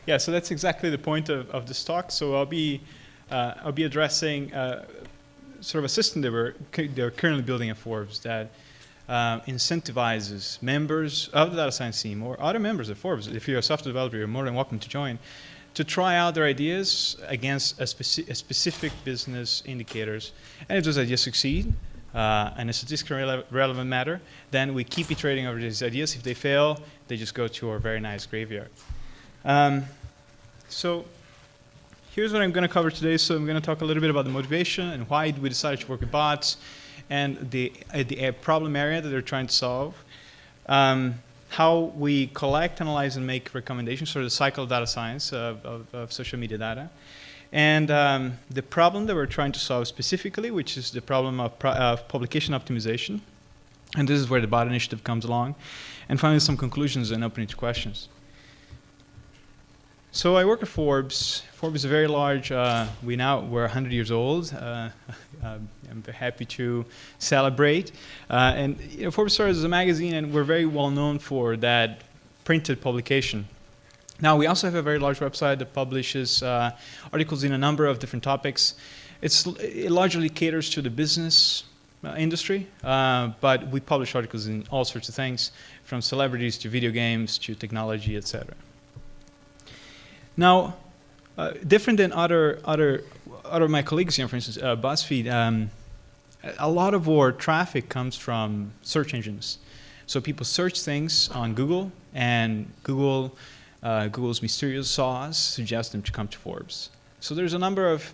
Yeah, so that's exactly the point of this talk. So I'll be addressing sort of a system that they're currently building at Forbes that incentivizes members of the data science team or other members of Forbes. If you're a software developer, you're more than welcome to join, to try out their ideas against a specific business indicators. And if those ideas succeed, and a statistically relevant matter, then we keep iterating over these ideas. If they fail, they just go to our very nice graveyard. So here's what I'm going to cover today. So I'm going to talk a little bit about the motivation and why we decided to work with bots, and the problem area that they're trying to solve, how we collect, analyze, and make recommendations, sort of the cycle of data science of social media data, and the problem that we're trying to solve specifically, which is the problem of publication optimization. And this is where the bot initiative comes along. And finally, some conclusions and opening to questions. So I work at Forbes. Forbes is a very large, we're 100 years old. I'm very happy to celebrate. And Forbes started as a magazine, and we're very well known for that printed publication. Now, we also have a very large website that publishes articles in a number of different topics. It largely caters to the business industry, but we publish articles in all sorts of things, from celebrities to video games to technology, etc. Now, different than other of my colleagues here, for instance, BuzzFeed, a lot of our traffic comes from search engines. So people search things on Google, and Google's mysterious sauce suggests them to come to Forbes. So there's a number of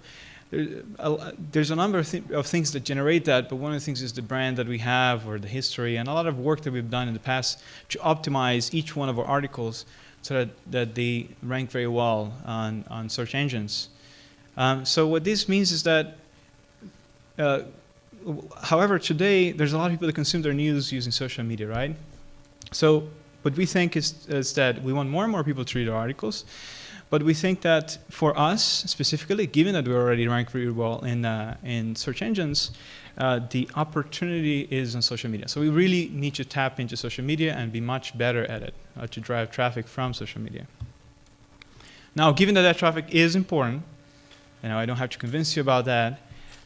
things that generate that, but one of the things is the brand that we have, or the history, and a lot of work that we've done in the past to optimize each one of our articles so that they rank very well on search engines. So what this means is that, however, today there's a lot of people that consume their news using social media, right? So what we think is that we want more and more people to read our articles, but we think that for us specifically, given that we already rank really well in search engines, the opportunity is on social media. So we really need to tap into social media and be much better at it to drive traffic from social media. Now, given that traffic is important, I don't have to convince you about that,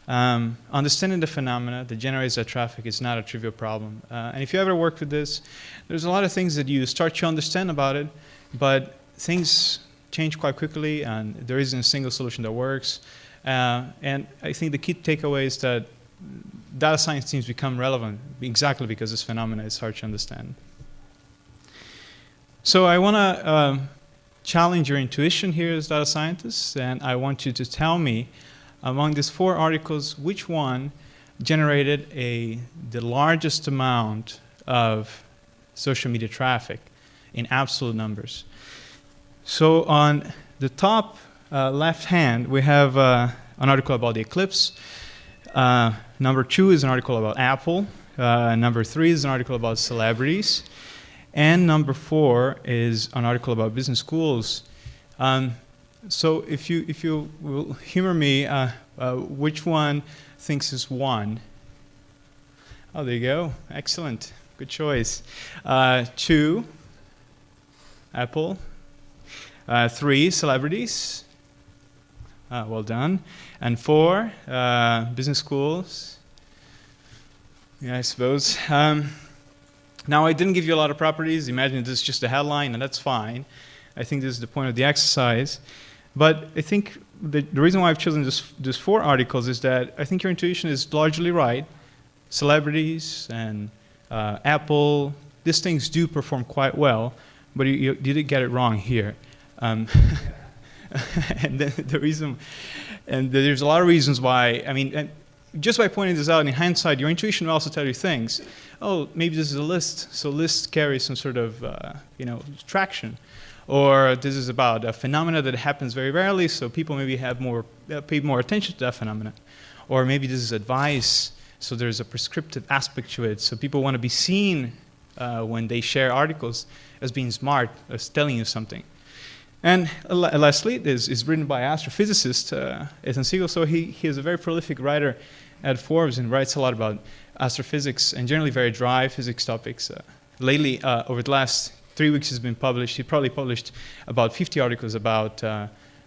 understanding the phenomena that generates that traffic is not a trivial problem. And if you ever work with this, there's a lot of things that you start to understand about it, but things change quite quickly, and there isn't a single solution that works. And I think the key takeaway is that data science teams become relevant exactly because this phenomena is hard to understand. So I want to challenge your intuition here as data scientists, and I want you to tell me, among these 4 articles, which one generated the largest amount of social media traffic in absolute numbers. So on the top left hand, we have an article about the eclipse. Number 2 is an article about Apple. Number 3 is an article about celebrities. And number 4 is an article about business schools. So if you will humor me, which one thinks is 1? Oh, there you go. Excellent. Good choice. 2, Apple. 3, celebrities. Well done. And 4, business schools. Yeah, I suppose. Now, I didn't give you a lot of properties. Imagine this is just a headline, and that's fine. I think this is the point of the exercise. But I think the reason why I've chosen these 4 articles is that I think your intuition is largely right. Celebrities and Apple, these things do perform quite well, but you did get it wrong here. And there's a lot of reasons why. I mean, and just by pointing this out in hindsight, your intuition will also tell you things. Oh, maybe this is a list, so lists carry some sort of traction, or this is about a phenomena that happens very rarely, so people maybe have pay more attention to that phenomena, or maybe this is advice, so there's a prescriptive aspect to it, so people want to be seen when they share articles as being smart, as telling you something. And lastly, this is written by astrophysicist Ethan Siegel. So he is a very prolific writer at Forbes and writes a lot about astrophysics and generally very dry physics topics. Lately, over the last 3 weeks he's been published. He probably published about 50 articles about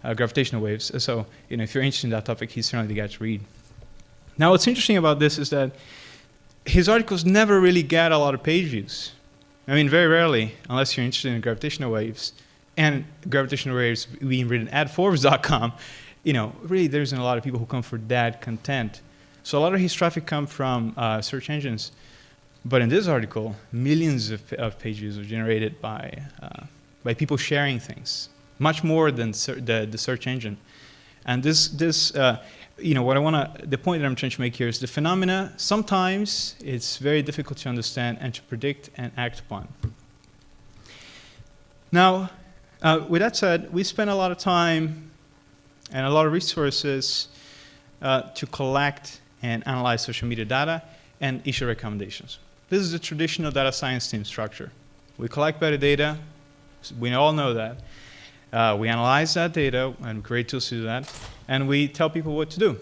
gravitational waves. So, if you're interested in that topic, he's certainly the guy to read. Now, what's interesting about this is that his articles never really get a lot of page views. I mean, very rarely, unless you're interested in gravitational waves, and gravitational waves being written at Forbes.com, really there isn't a lot of people who come for that content. So a lot of his traffic comes from search engines. But in this article, millions of page views were generated by people sharing things, much more than the search engine. And the point that I'm trying to make here is the phenomena, sometimes it's very difficult to understand and to predict and act upon. Now, with that said, we spend a lot of time and a lot of resources to collect and analyze social media data and issue recommendations. This is the traditional data science team structure. We collect better data. We all know that. We analyze that data and create tools to do that, and we tell people what to do.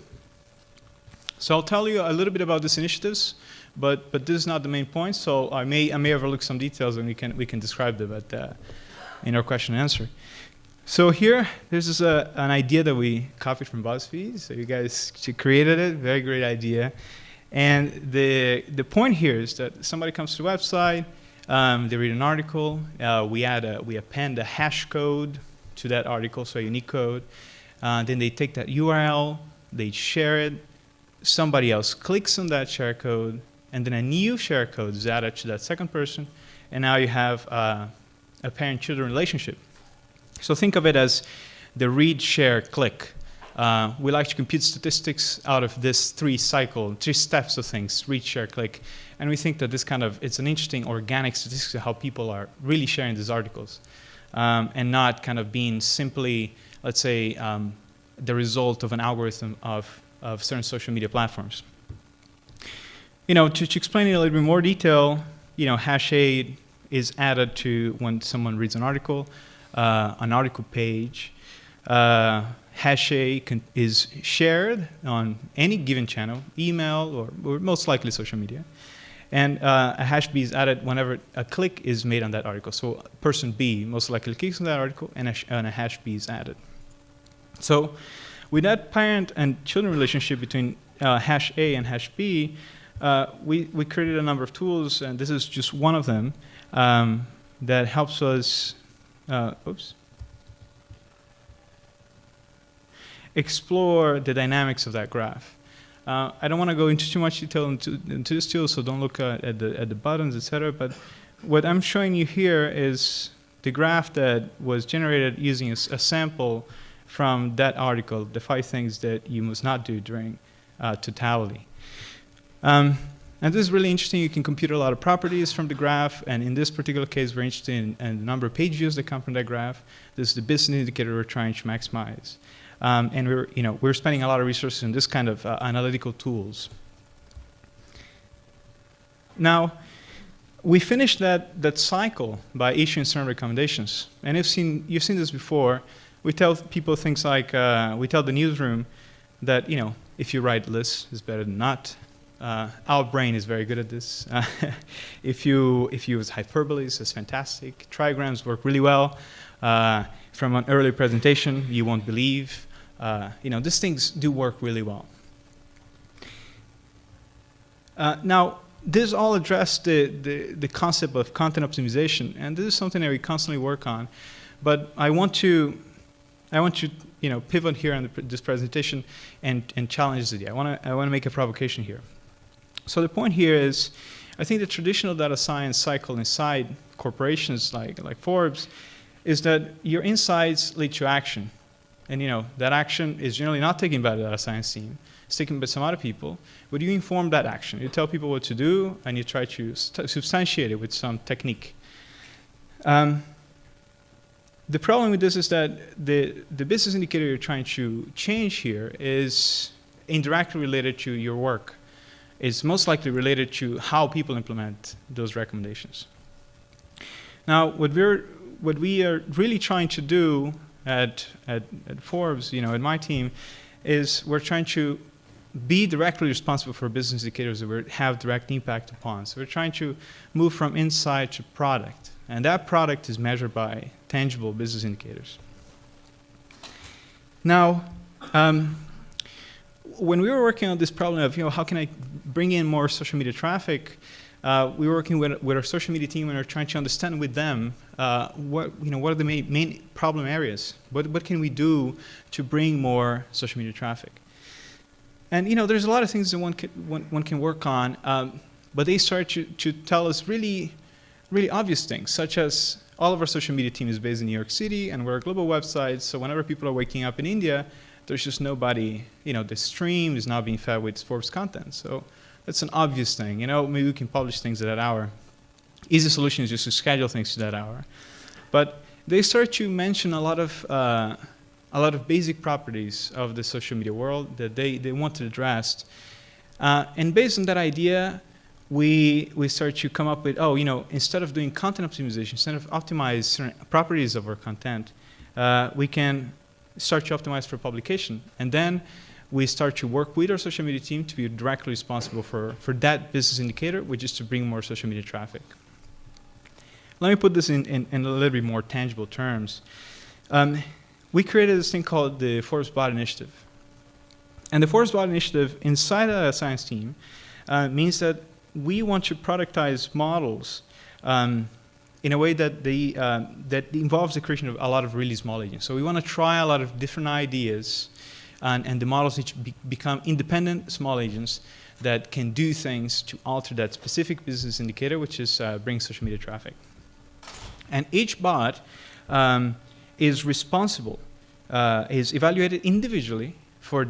So I'll tell you a little bit about these initiatives, but this is not the main point. So I may overlook some details, and we can describe them in our question and answer. So here, this is an idea that we copied from BuzzFeed. So you guys created it, very great idea. And the point here is that somebody comes to the website, they read an article, we append a hash code to that article, so a unique code. Then they take that URL, they share it, somebody else clicks on that share code, and then a new share code is added to that second person, and now you have a parent-children relationship. So think of it as the read, share, click. We like to compute statistics out of this three steps of things, read, share, click. And we think that it's an interesting organic statistic of how people are really sharing these articles, and not kind of being simply, let's say, the result of an algorithm of certain social media platforms. To explain it in a little bit more detail, hash A is added to when someone reads an article page. Hash A is shared on any given channel, email or most likely social media. And a hash B is added whenever a click is made on that article. So person B most likely clicks on that article, and a hash B is added. So with that parent and children relationship between hash A and hash B, we created a number of tools, and this is just one of them that helps us explore the dynamics of that graph. I don't want to go into too much detail into this tool, so don't look at the buttons, etc. But what I'm showing you here is the graph that was generated using a sample from that article, the 5 things that you must not do during totality. And this is really interesting. You can compute a lot of properties from the graph, and in this particular case, we're interested in the number of page views that come from that graph. This is the business indicator we're trying to maximize. And we're spending a lot of resources in this kind of analytical tools. Now, we finished that cycle by issuing certain recommendations. And you've seen this before. We tell people things like, we tell the newsroom that, if you write lists, it's better than not. Our brain is very good at this. If you use hyperboles, it's fantastic. Trigrams work really well. From an earlier presentation, you won't believe. These things do work really well. Now, this all addressed the concept of content optimization, and this is something that we constantly work on. But I want to pivot here on this presentation and challenge the idea. I want to make a provocation here. So the point here is, I think the traditional data science cycle inside corporations like Forbes is that your insights lead to action. And that action is generally not taken by the data science team. It's taken by some other people. But you inform that action. You tell people what to do, and you try to substantiate it with some technique. The problem with this is that the business indicator you're trying to change here is indirectly related to your work. It's most likely related to how people implement those recommendations. Now, what we are really trying to do at Forbes, at my team, is we're trying to be directly responsible for business indicators that we have direct impact upon. So we're trying to move from insight to product. And that product is measured by tangible business indicators. Now, when we were working on this problem of, how can I bring in more social media traffic, we were working with our social media team and we were trying to understand with them what are the main problem areas. What can we do to bring more social media traffic? And there's a lot of things that one can work on, but they start to tell us really, really obvious things, such as all of our social media team is based in New York City, and we're a global website. So whenever people are waking up in India, there's just nobody. The stream is not being fed with Forbes content. So that's an obvious thing. Maybe we can publish things at that hour. Easy solution is just to schedule things to that hour. But they start to mention a lot of basic properties of the social media world that they wanted addressed. And based on that idea, we start to come up with, instead of doing content optimization, instead of optimize certain properties of our content, we can start to optimize for publication. And then we start to work with our social media team to be directly responsible for that business indicator, which is to bring more social media traffic. Let me put this in a little bit more tangible terms. We created this thing called the Forbes Bot Initiative. And the Forbes Bot Initiative inside a science team means that we want to productize models in a way that that involves the creation of a lot of really small agents. So we want to try a lot of different ideas, and the models need to become independent small agents that can do things to alter that specific business indicator, which is bring social media traffic. And each bot is responsible, is evaluated individually for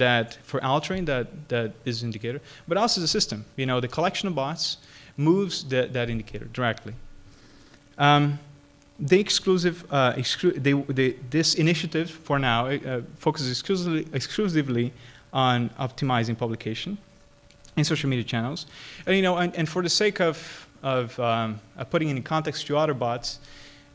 altering that business indicator, but also the system. The collection of bots moves that indicator directly. This initiative, for now, focuses exclusively on optimizing publication in social media channels. And for the sake of putting it in context to other bots,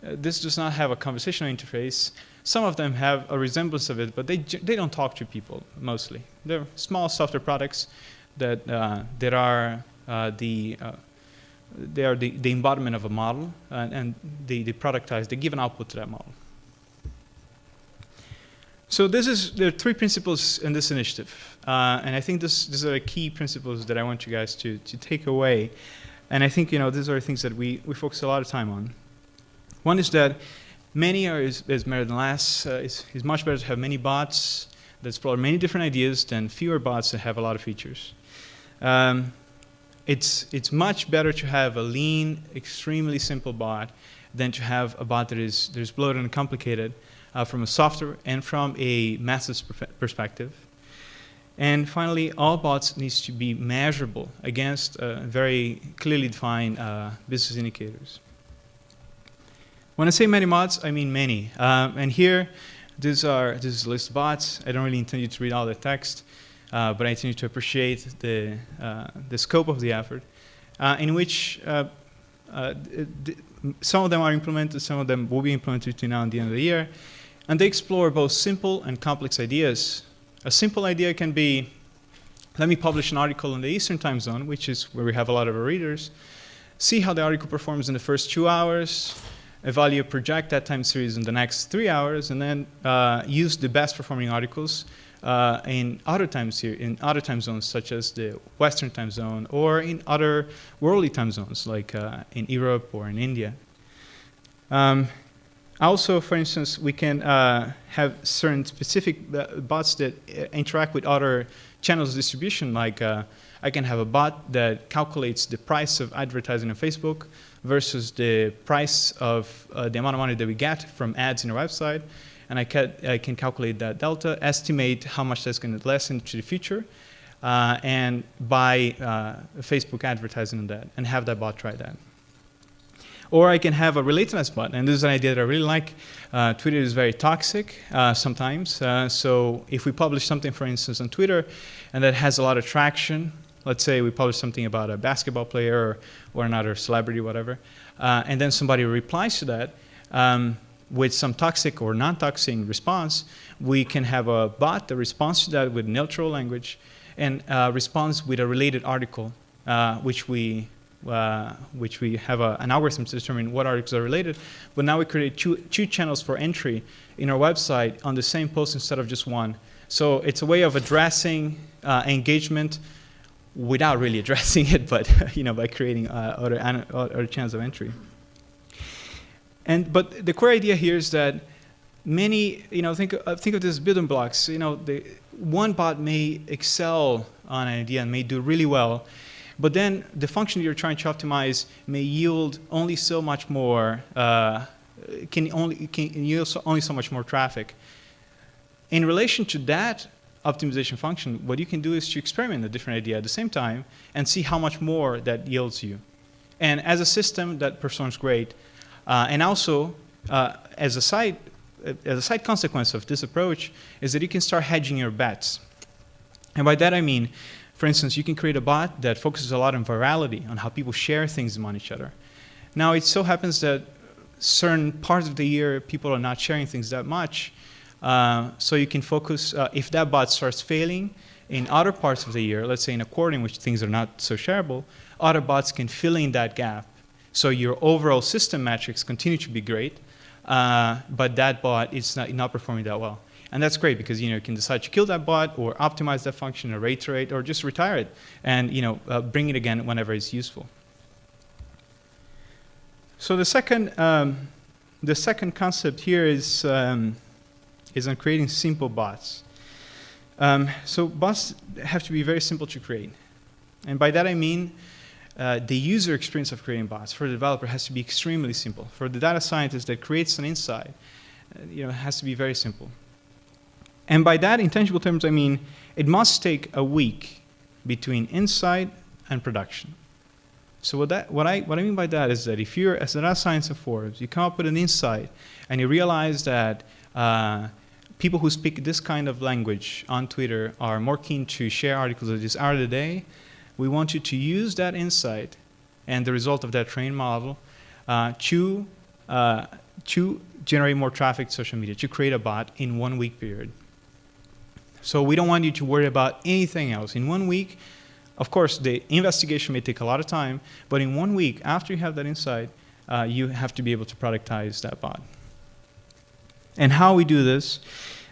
this does not have a conversational interface. Some of them have a resemblance of it, but they don't talk to people mostly. They're small software products that are the embodiment of a model, and they productize. They give an output to that model. So there are three principles in this initiative, and I think these are the key principles that I want you guys to take away. And I think these are things that we focus a lot of time on. One is that many is better than less. It's much better to have many bots that explore many different ideas than fewer bots that have a lot of features. It's much better to have a lean, extremely simple bot than to have a bot that is bloated and complicated from a software and from a methods perspective. And finally, all bots need to be measurable against very clearly defined business indicators. When I say many bots, I mean many. And here, this is a list of bots. I don't really intend you to read all the text, but I intend you to appreciate the scope of the effort, in which some of them are implemented, some of them will be implemented between now and the end of the year. And they explore both simple and complex ideas. A simple idea can be, let me publish an article in the Eastern time zone, which is where we have a lot of our readers, see how the article performs in the first 2 hours, project that time series in the next 3 hours, and then use the best performing articles in other time zones, such as the Western time zone, or in other worldly time zones, like in Europe or in India. Also, for instance, we can have certain specific bots that interact with other channels of distribution, like I can have a bot that calculates the price of advertising on Facebook versus the price of the amount of money that we get from ads in our website. And I can calculate that delta, estimate how much that's going to lessen into the future, and buy Facebook advertising on that, and have that bot try that. Or I can have a relatedness bot, and this is an idea that I really like. Twitter is very toxic sometimes. So if we publish something, for instance, on Twitter, and that has a lot of traction, let's say we publish something about a basketball player or another celebrity, whatever, and then somebody replies to that with some toxic or non-toxic response, we can have a bot that responds to that with neutral language and responds with a related article, which we which we have an algorithm to determine what articles are related. But now we create two channels for entry in our website on the same post instead of just one. So it's a way of addressing engagement without really addressing it, but by creating other channels of entry. But the core idea here is that many, think of this as building blocks. One bot may excel on an idea and may do really well, but then the function you're trying to optimize may yield only so much more, can yield only so much more traffic. In relation to that optimization function, what you can do is to experiment a different idea at the same time and see how much more that yields you. And as a system, that performs great. And also, as a side consequence of this approach, is that you can start hedging your bets. And by that I mean, for instance, you can create a bot that focuses a lot on virality, on how people share things among each other. Now, it so happens that certain parts of the year, people are not sharing things that much. So you can focus, if that bot starts failing in other parts of the year, let's say in a quarter in which things are not so shareable, other bots can fill in that gap. So your overall system metrics continue to be great, but that bot is not performing that well. And that's great because you can decide to kill that bot or optimize that function or reiterate or just retire it and bring it again whenever it's useful. So the second concept here is on creating simple bots. So bots have to be very simple to create. And by that I mean the user experience of creating bots for the developer has to be extremely simple. For the data scientist that creates an insight, it has to be very simple. And by that, in tangible terms, I mean it must take a week between insight and production. So what I mean by that is that if you're, as a data scientist at Forbes, you come up with an insight and you realize that people who speak this kind of language on Twitter are more keen to share articles at this hour of the day, we want you to use that insight and the result of that trained model to generate more traffic to social media, to create a bot in 1 week period. So we don't want you to worry about anything else. In 1 week, of course, the investigation may take a lot of time, but in 1 week, after you have that insight, you have to be able to productize that bot. And how we do this,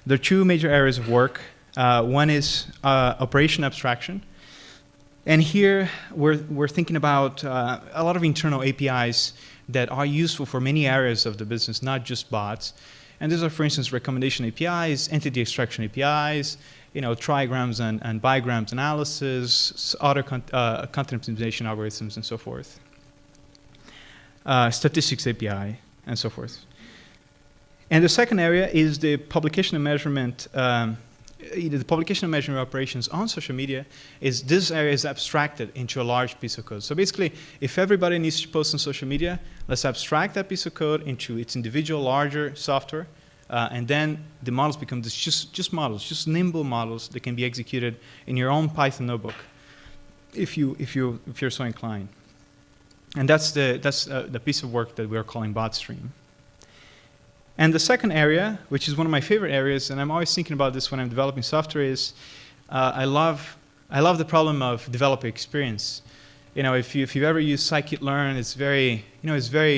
there are two major areas of work. One is operation abstraction. And here, we're thinking about a lot of internal APIs that are useful for many areas of the business, not just bots. And these are, for instance, recommendation APIs, entity extraction APIs, trigrams and bigrams analysis, other content optimization algorithms, and so forth. Statistics API, and so forth. And the second area is the publication and measurement. The publication and measurement operations on social media is this area is abstracted into a large piece of code. So basically, if everybody needs to post on social media, let's abstract that piece of code into its individual larger software, and then the models become just models, just nimble models that can be executed in your own Python notebook, if you're so inclined. And that's the piece of work that we're calling BotStream. And the second area, which is one of my favorite areas, and I'm always thinking about this when I'm developing software, is I love the problem of developer experience. If you've ever used scikit-learn, it's very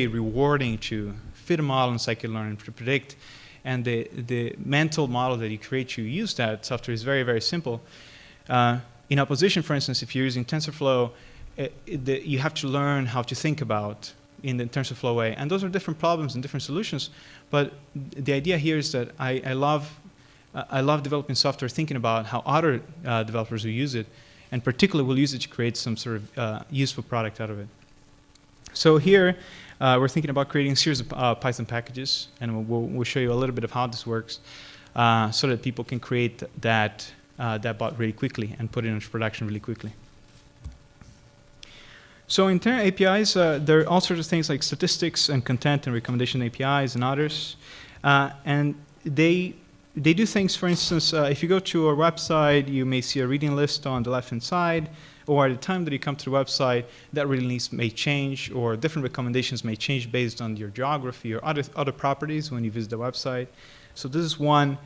rewarding to fit a model in scikit-learn and to predict. And the mental model that you create to use that software is very, very simple. In opposition, for instance, if you're using TensorFlow, you have to learn how to think about in the TensorFlow way. And those are different problems and different solutions. But the idea here is that I love developing software thinking about how other developers will use it, and particularly will use it to create some sort of useful product out of it. So here, we're thinking about creating a series of Python packages, and we'll show you a little bit of how this works, so that people can create that bot really quickly and put it into production really quickly. So internal APIs, there are all sorts of things like statistics and content and recommendation APIs and others. And they do things, for instance, if you go to our website, you may see a reading list on the left-hand side, or at the time that you come to the website, that reading list may change, or different recommendations may change based on your geography or other properties when you visit the website. So this is one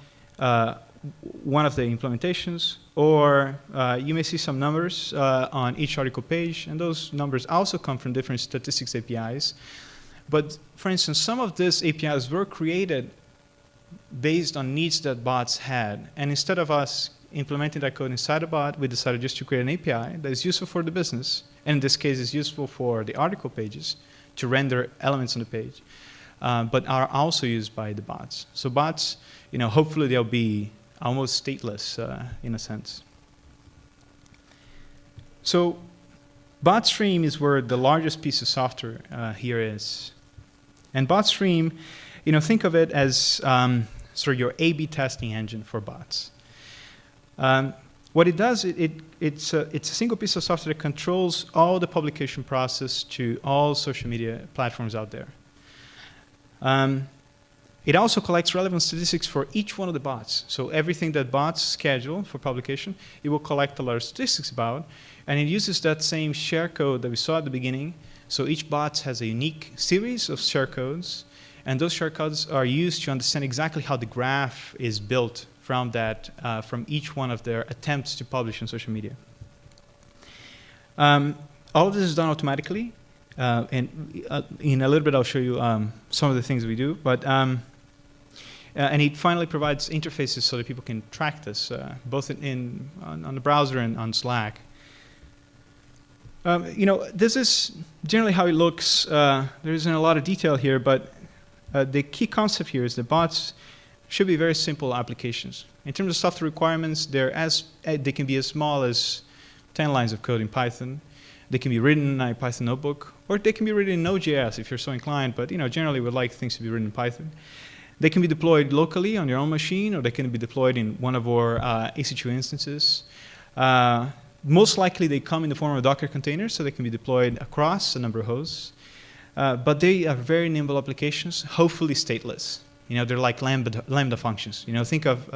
one of the implementations, or you may see some numbers on each article page, and those numbers also come from different statistics APIs. But for instance, some of these APIs were created based on needs that bots had, and instead of us implementing that code inside a bot, we decided just to create an API that is useful for the business, and in this case is useful for the article pages to render elements on the page, but are also used by the bots. So bots, hopefully they'll be almost stateless in a sense. So BotStream is where the largest piece of software here is. And BotStream, think of it as sort of your A/B testing engine for bots. What it does, it's a single piece of software that controls all the publication process to all social media platforms out there. It also collects relevant statistics for each one of the bots. So everything that bots schedule for publication, it will collect a lot of statistics about, and it uses that same share code that we saw at the beginning. So each bot has a unique series of share codes, and those share codes are used to understand exactly how the graph is built from that, from each one of their attempts to publish on social media. All of this is done automatically, and in a little bit I'll show you some of the things we do. But and it finally provides interfaces so that people can track this, both on the browser and on Slack. This is generally how it looks. There isn't a lot of detail here, but the key concept here is that bots should be very simple applications. In terms of software requirements, they can be as small as 10 lines of code in Python. They can be written in a Python notebook, or they can be written in Node.js if you're so inclined, but generally we like things to be written in Python. They can be deployed locally on your own machine, or they can be deployed in one of our EC2 instances. Most likely they come in the form of Docker containers, so they can be deployed across a number of hosts. But they are very nimble applications, hopefully stateless. They're like Lambda functions. Think of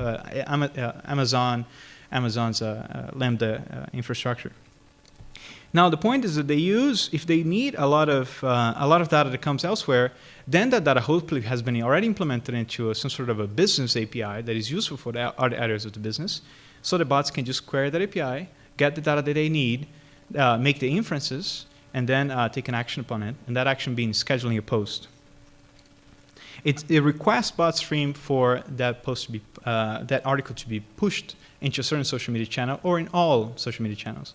Amazon's Lambda infrastructure. Now the point is that if they need a lot of data that comes elsewhere, then that data hopefully has been already implemented into some sort of a business API that is useful for the other areas of the business, so the bots can just query that API, get the data that they need, make the inferences, and then take an action upon it, and that action being scheduling a post. It requests BotStream for that post to be that article to be pushed into a certain social media channel or in all social media channels.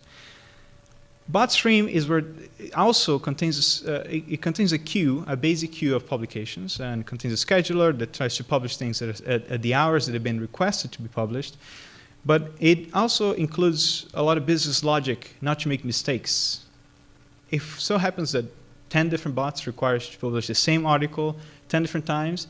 BotStream is where it also contains it contains a queue, a basic queue of publications, and contains a scheduler that tries to publish things at the hours that have been requested to be published. But it also includes a lot of business logic not to make mistakes. If so happens that 10 different bots require to publish the same article 10 different times,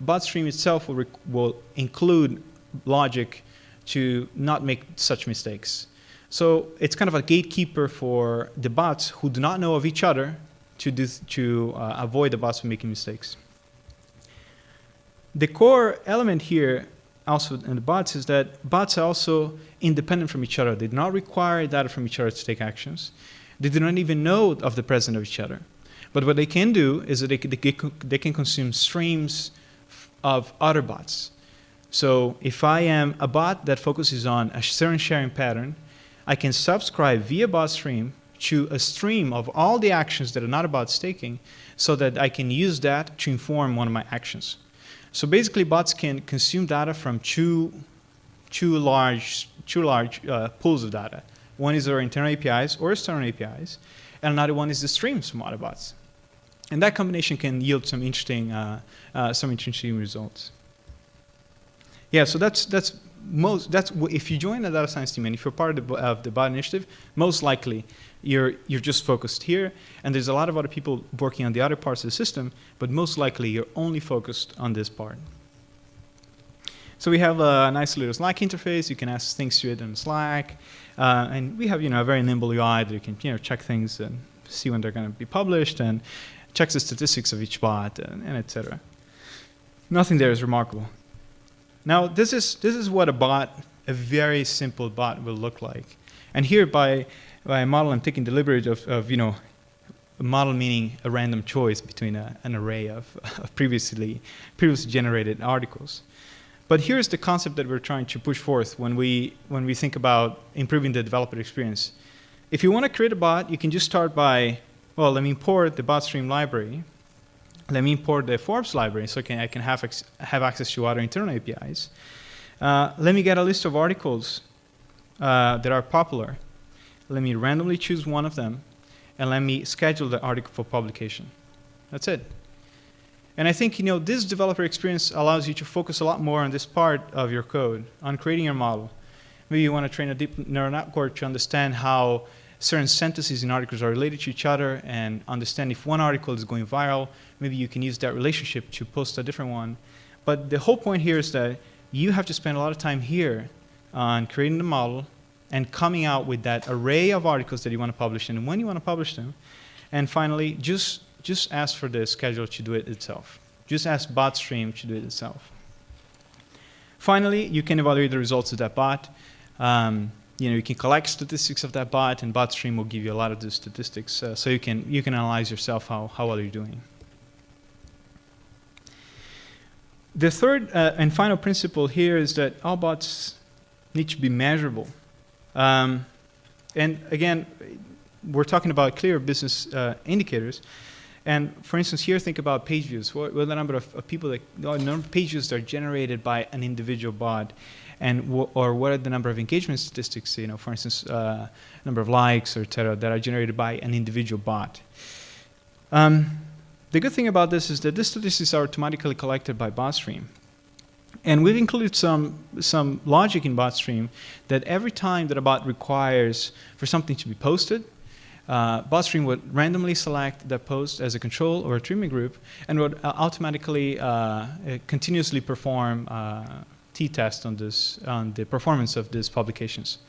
BotStream itself will include logic to not make such mistakes. So it's kind of a gatekeeper for the bots who do not know of each other to avoid the bots from making mistakes. The core element here also in the bots is that bots are also independent from each other. They do not require data from each other to take actions. They do not even know of the presence of each other. But what they can do is that they can consume streams of other bots. So if I am a bot that focuses on a certain sharing pattern, I can subscribe via BotStream to a stream of all the actions that another bot is taking, so that I can use that to inform one of my actions. So basically, bots can consume data from two large pools of data. One is our internal APIs or external APIs, and another one is the streams from other bots. And that combination can yield some interesting results. Yeah, so that's if you join the data science team and if you're part of the bot initiative, most likely you're just focused here, and there's a lot of other people working on the other parts of the system, but most likely you're only focused on this part. So we have a nice little Slack interface. You can ask things to it in Slack, and we have a very nimble UI that you can check things and see when they're going to be published, and checks the statistics of each bot, and etc. Nothing there is remarkable. Now this is what a very simple bot will look like. And here by a model, I'm taking the liberty of a model meaning a random choice between an array of previously generated articles. But here's the concept that we're trying to push forth when we think about improving the developer experience. If you want to create a bot, you can just start by, well, let me import the BotStream library. Let me import the Forbes library so I can have access to other internal APIs. Let me get a list of articles that are popular. Let me randomly choose one of them, and let me schedule the article for publication. That's it. And I think this developer experience allows you to focus a lot more on this part of your code, on creating your model. Maybe you want to train a deep neural network to understand how certain sentences in articles are related to each other and understand if one article is going viral. Maybe you can use that relationship to post a different one. But the whole point here is that you have to spend a lot of time here on creating the model and coming out with that array of articles that you want to publish and when you want to publish them. And finally, just ask for the schedule to do it itself. Just ask BotStream to do it itself. Finally, you can evaluate the results of that bot. You can collect statistics of that bot, and BotStream will give you a lot of the statistics, so you can analyze yourself how well you're doing. The third and final principle here is that all bots need to be measurable. And again, we're talking about clear business indicators. And for instance, here think about page views. What are the number of people the number of page views that are generated by an individual bot, and or what are the number of engagement statistics? For instance, number of likes or etc. that are generated by an individual bot. The good thing about this is that these statistics are automatically collected by BotStream. And we've included some logic in BotStream that every time that a bot requires for something to be posted, BotStream would randomly select that post as a control or a trimming group and would automatically continuously perform t-test on the performance of these publications.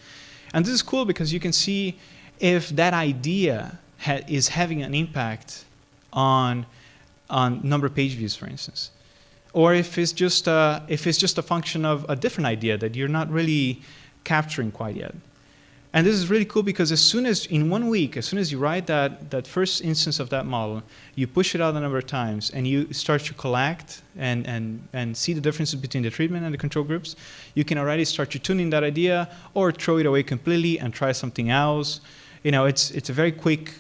And this is cool because you can see if that idea is having an impact on number of page views, for instance, or if it's just a function of a different idea that you're not really capturing quite yet. And this is really cool because as soon as, in 1 week, as soon as you write that first instance of that model, you push it out a number of times, and you start to collect and see the differences between the treatment and the control groups, you can already start to tune in that idea or throw it away completely and try something else. It's a very quick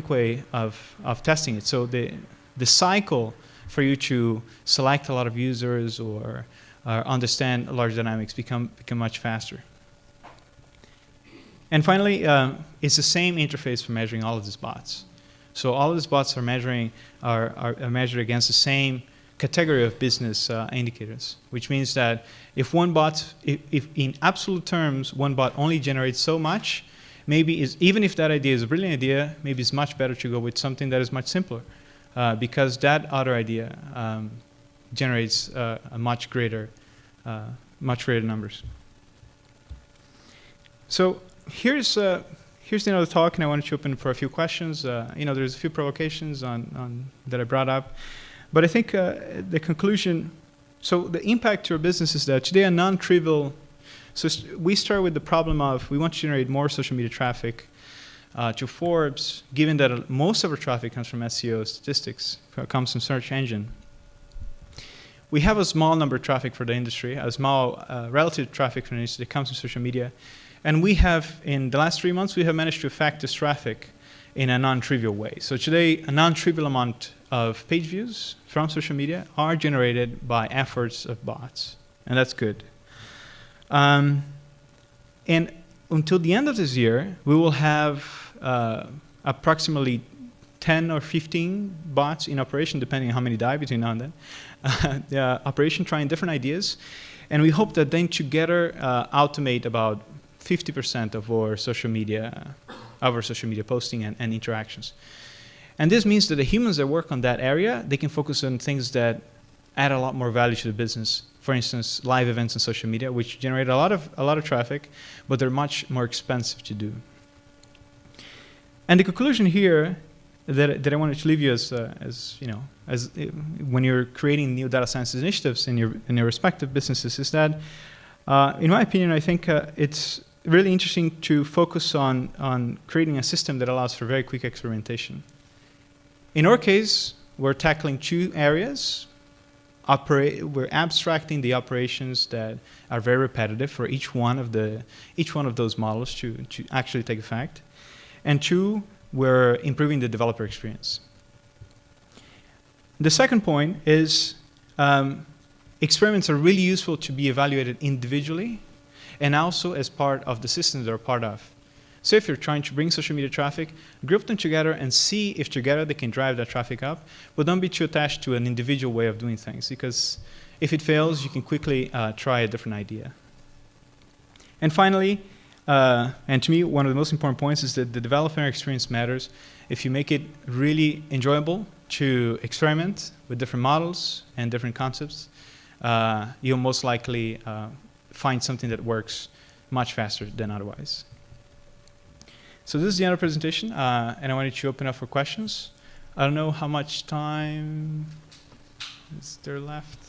way of testing it. So the cycle for you to select a lot of users or understand large dynamics become much faster. And finally, it's the same interface for measuring all of these bots. So all of these bots are measured against the same category of business indicators, which means that if one bot, if in absolute terms, one bot only generates so much, even if that idea is a brilliant idea, maybe it's much better to go with something that is much simpler, because that other idea generates a much greater numbers. So here's another talk, and I wanted to open for a few questions. There's a few provocations on that I brought up, but I think the conclusion. So the impact to our business is that today a non-trivial. So we start with the problem of we want to generate more social media traffic to Forbes, given that most of our traffic comes from SEO statistics, comes from search engine. We have a small number of traffic for the industry, a small relative traffic from the industry that comes from social media. And we have, in the last 3 months, we have managed to affect this traffic in a non-trivial way. So today, a non-trivial amount of page views from social media are generated by efforts of bots, and that's good. And until the end of this year, we will have approximately 10 or 15 bots in operation, depending on how many die between now and then. Operation trying different ideas. And we hope that then together automate about 50% of our social media posting and interactions. And this means that the humans that work on that area, they can focus on things that add a lot more value to the business. For instance, live events on social media, which generate a lot of traffic, but they're much more expensive to do. And the conclusion here that I wanted to leave you as when you're creating new data science initiatives in your respective businesses is that, in my opinion, I think it's really interesting to focus on creating a system that allows for very quick experimentation. In our case, we're tackling 2 areas, we're abstracting the operations that are very repetitive for each one of those models to actually take effect. And 2, we're improving the developer experience. The second point is experiments are really useful to be evaluated individually and also as part of the systems they're part of. So if you're trying to bring social media traffic, group them together and see if together they can drive that traffic up, but don't be too attached to an individual way of doing things, because if it fails, you can quickly try a different idea. And finally, and to me, one of the most important points is that the developer experience matters. If you make it really enjoyable to experiment with different models and different concepts, you'll most likely find something that works much faster than otherwise. So this is the end of the presentation, and I wanted to open up for questions. I don't know how much time is there left.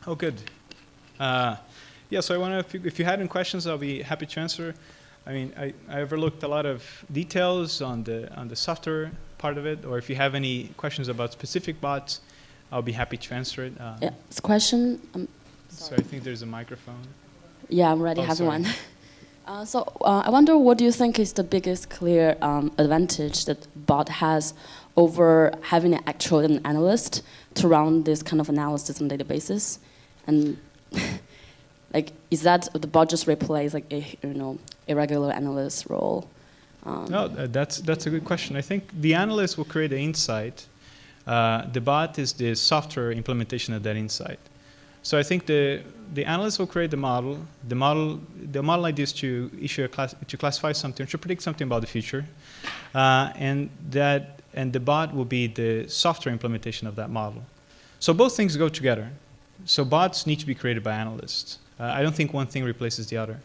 Oh, good. Yeah, so I want to, if you had any questions, I'll be happy to answer. I mean, I overlooked a lot of details on the software part of it, or if you have any questions about specific bots, I'll be happy to answer it. Yeah, it's a question. So I think there's a microphone. Yeah, I'm ready. Have one. I wonder, what do you think is the biggest clear advantage that bot has over having an actual analyst to run this kind of analysis on databases? And like, is that the bot just replace like a regular analyst role? No, that's a good question. I think the analyst will create the insight. The bot is the software implementation of that insight. So I think the analyst will create the model. The model idea is to to classify something, to predict something about the future, and the bot will be the software implementation of that model. So both things go together. So bots need to be created by analysts. I don't think one thing replaces the other.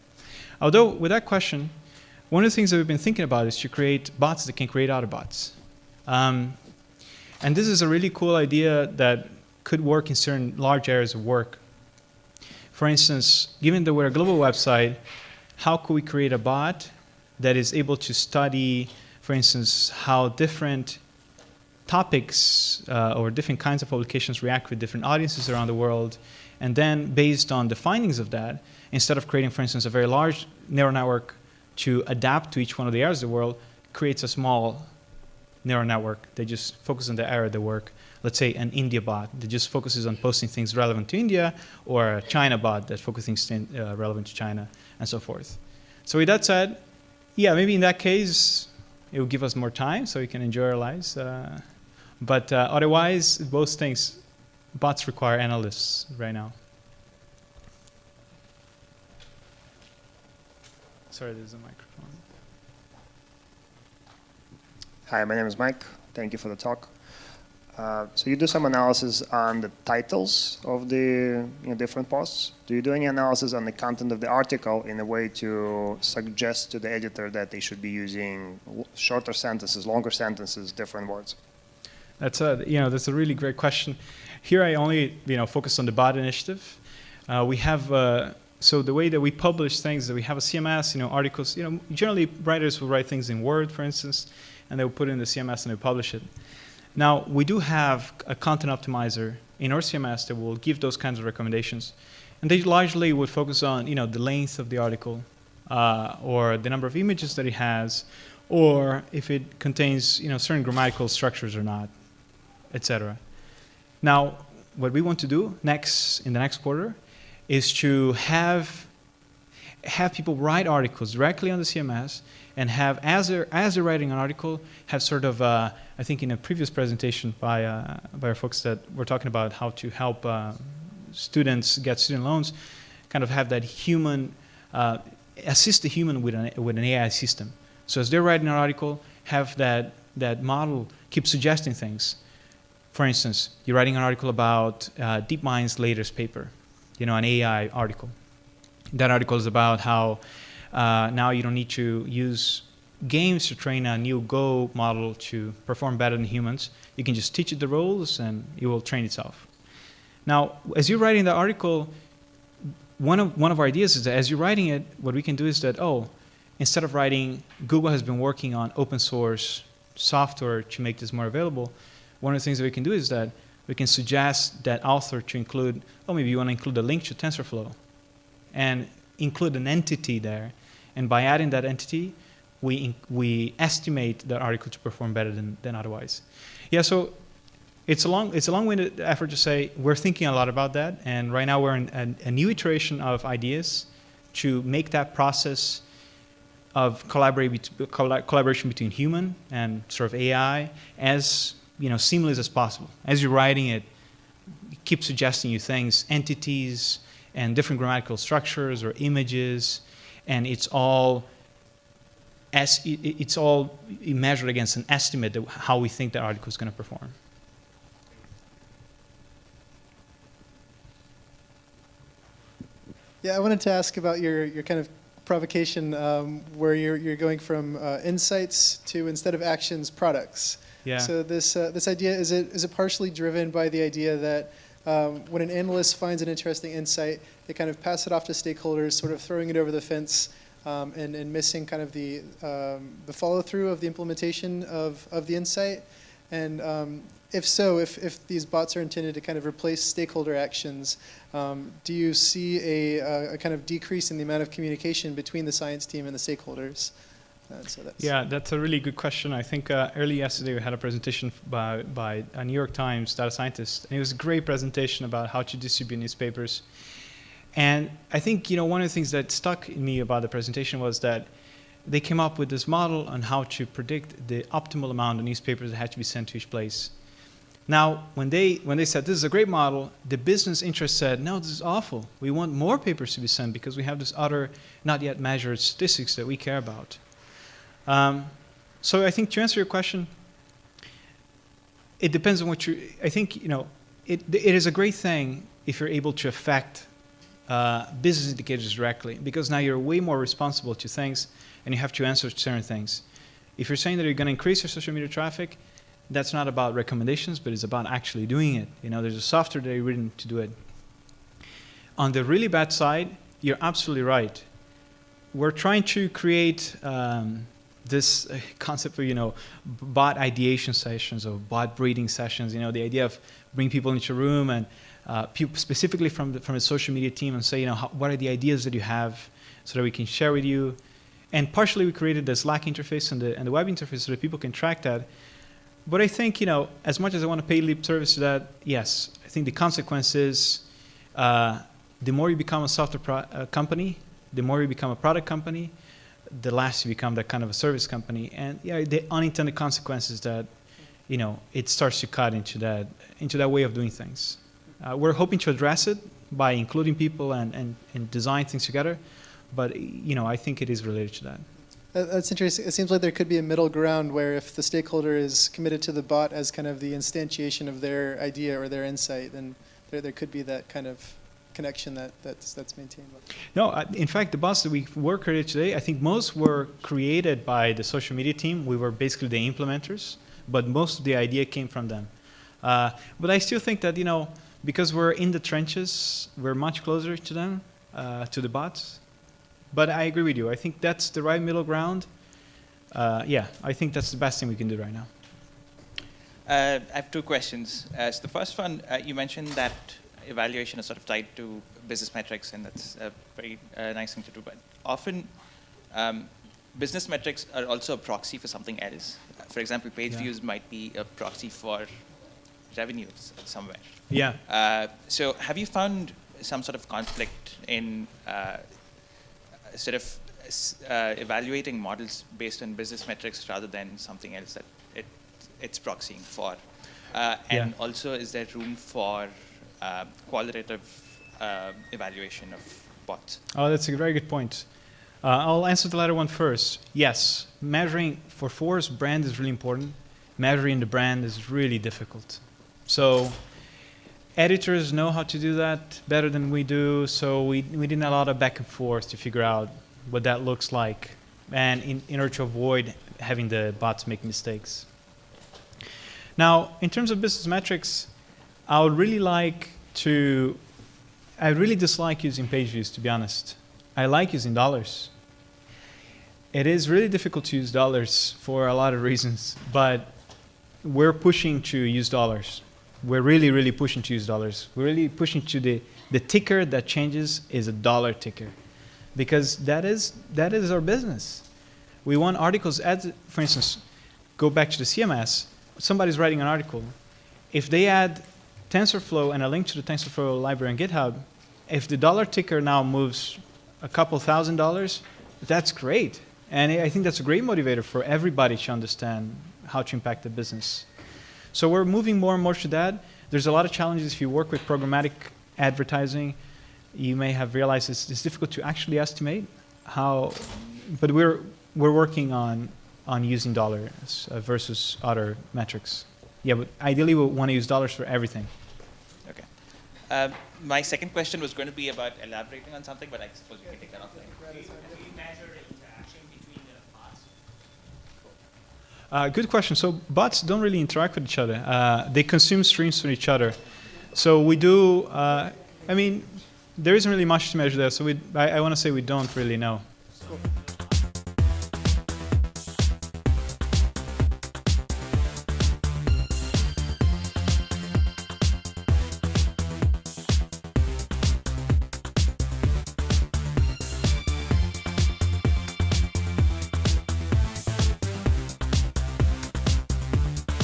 Although with that question, one of the things that we've been thinking about is to create bots that can create other bots. And this is a really cool idea that could work in certain large areas of work. For instance, given that we're a global website, how could we create a bot that is able to study, for instance, how different topics or different kinds of publications react with different audiences around the world, and then based on the findings of that, instead of creating, for instance, a very large neural network to adapt to each one of the areas of the world, creates a small neural network that just focuses on the area of the work. Let's say an India bot that just focuses on posting things relevant to India, or a China bot that focuses things relevant to China, and so forth. So with that said, yeah, maybe in that case, it will give us more time so we can enjoy our lives. But otherwise, both things, bots require analysts right now. Sorry, there's a microphone. Hi, my name is Mike. Thank you for the talk. So you do some analysis on the titles of the different posts. Do you do any analysis on the content of the article in a way to suggest to the editor that they should be using shorter sentences, longer sentences, different words? That's a really great question. Here I only focus on the bot initiative. We have so the way that we publish things, that we have a CMS, articles. Generally writers will write things in Word, for instance, and they will put it in the CMS and they publish it. Now we do have a content optimizer in our CMS that will give those kinds of recommendations, and they largely would focus on the length of the article, or the number of images that it has, or if it contains certain grammatical structures or not, etc. Now, what we want to do in the next quarter is to have people write articles directly on the CMS, and have, as they're writing an article, have sort of, I think in a previous presentation by our folks that were talking about how to help students get student loans, kind of have that human, assist the human with an AI system. So as they're writing an article, have that model keep suggesting things. For instance, you're writing an article about DeepMind's latest paper, an AI article. That article is about how now you don't need to use games to train a new Go model to perform better than humans. You can just teach it the rules and it will train itself. Now, as you're writing the article, one of our ideas is that as you're writing it, what we can do is that, instead of writing, Google has been working on open source software to make this more available. One of the things that we can do is that we can suggest that author to include, maybe you want to include a link to TensorFlow and include an entity there. And by adding that entity, we estimate the article to perform better than otherwise. Yeah, so it's a long-winded effort to say we're thinking a lot about that. And right now we're in a new iteration of ideas to make that process of collaboration between human and sort of AI as seamless as possible. As you're writing it, keep suggesting you things, entities, and different grammatical structures or images, and it's all measured against an estimate of how we think the article is going to perform. Yeah, I wanted to ask about your kind of provocation where you're going from insights to, instead of actions, products. Yeah. So this idea, is it partially driven by the idea that when an analyst finds an interesting insight, they kind of pass it off to stakeholders, sort of throwing it over the fence and missing kind of the follow-through of the implementation of the insight? And if so, if these bots are intended to kind of replace stakeholder actions, do you see a kind of decrease in the amount of communication between the science team and the stakeholders? Yeah, that's a really good question. I think early yesterday we had a presentation by a New York Times data scientist, and it was a great presentation about how to distribute newspapers. And I think one of the things that stuck in me about the presentation was that they came up with this model on how to predict the optimal amount of newspapers that had to be sent to each place. Now, when they said this is a great model, the business interest said, no, this is awful. We want more papers to be sent because we have this other not yet measured statistics that we care about. So I think to answer your question, it depends on what I think, it is a great thing if you're able to affect business indicators directly, because now you're way more responsible to things and you have to answer certain things. If you're saying that you're going to increase your social media traffic, that's not about recommendations, but it's about actually doing it. There's a software that you've written to do it. On the really bad side, you're absolutely right. We're trying to create this concept of, bot ideation sessions or bot breeding sessions, the idea of bring people into a room and people specifically from the social media team and say, what are the ideas that you have so that we can share with you. And partially we created the Slack interface and the web interface so that people can track that. But I think, as much as I want to pay lip service to that, yes, I think the consequence is the more you become a software company, the more you become a product company, the less you become that kind of a service company. And the unintended consequences that, it starts to cut into that way of doing things. We're hoping to address it by including people and design things together. But, I think it is related to that. That's interesting. It seems like there could be a middle ground where if the stakeholder is committed to the bot as kind of the instantiation of their idea or their insight, then there could be that kind of connection that's maintained. No, in fact, the bots that we were created today, I think most were created by the social media team. We were basically the implementers, but most of the idea came from them. But I still think that, because we're in the trenches, we're much closer to them, to the bots. But I agree with you. I think that's the right middle ground. I think that's the best thing we can do right now. I have two questions. So the first one, you mentioned that evaluation is sort of tied to business metrics, and that's a very nice thing to do. But often, business metrics are also a proxy for something else. For example, page views might be a proxy for revenues somewhere. Yeah. So have you found some sort of conflict in sort of evaluating models based on business metrics rather than something else that it's proxying for? And also, is there room for qualitative evaluation of bots? Oh, that's a very good point. I'll answer the latter one first. Yes, measuring for Forbes brand is really important. Measuring the brand is really difficult. So editors know how to do that better than we do, so we did a lot of back and forth to figure out what that looks like, and in order to avoid having the bots make mistakes. Now, in terms of business metrics, I would really like to I really dislike using page views, to be honest. I like using dollars. It is really difficult to use dollars for a lot of reasons, but we're pushing to use dollars. We're really, really pushing to use dollars. We're really pushing to the ticker that changes is a dollar ticker, because that is our business. We want articles, for instance, go back to the CMS, somebody's writing an article. If they add TensorFlow and a link to the TensorFlow library on GitHub, if the dollar ticker now moves a couple $1,000s, that's great. And I think that's a great motivator for everybody to understand how to impact the business. So we're moving more and more to that. There's a lot of challenges if you work with programmatic advertising. You may have realized it's difficult to actually estimate how, but we're working on using dollars versus other metrics. Yeah, but ideally we want to use dollars for everything. Okay. My second question was going to be about elaborating on something, but I suppose you can take that off. Good question. So bots don't really interact with each other. They consume streams from each other. So we do, I mean, there isn't really much to measure there. So I want to say we don't really know. Cool.